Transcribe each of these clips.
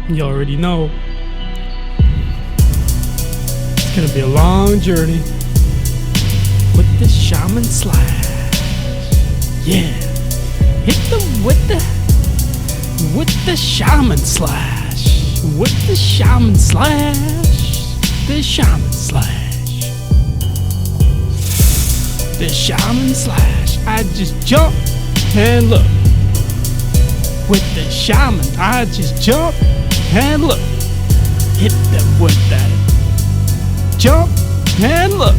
You already know. It's gonna be a long journey with the Shaman slash. Yeah, hit them with the Shaman slash. With the Shaman slash. The Shaman slash. The Shaman slash. I just jump and look. With the Shaman, I just jump and look. Hit them with that jump and look.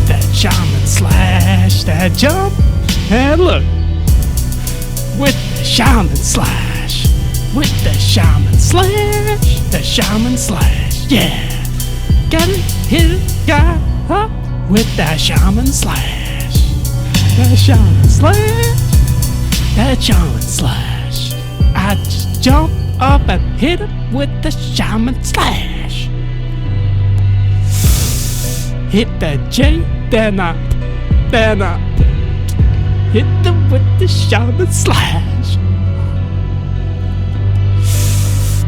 That Shaman slash, that jump and look. With the Shaman slash, with the Shaman slash, the Shaman slash, yeah. Gotta hit a guy up with that Shaman slash, that Shaman slash, that Shaman slash. I just jump up and hit him with the Shaman slash. Hit that J, then I hit them with the Shaman slash.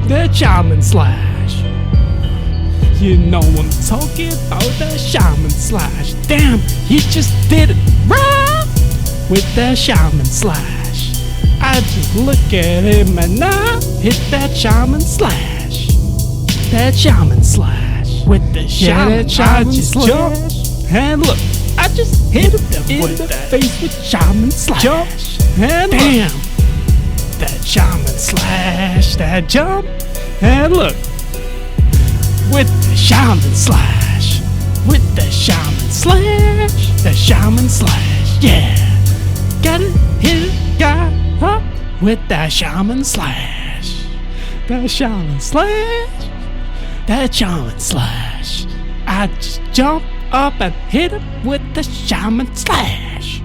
The Shaman slash. You know I'm talking about the Shaman slash. Damn, he just did it right with the Shaman slash. I just look at him and I hit that Shaman slash. That Shaman slash. With the Shaman, I just jump and look. I just hit him in the face with Shaman slash. Jump and damn, look. That Shaman slash, that jump and look. With the Shaman slash, with the Shaman slash, the Shaman slash, yeah. Gotta hit a guy up with that Shaman slash, that Shaman slash, that Shaman slash. I just jump up and hit him with the Shaman slash.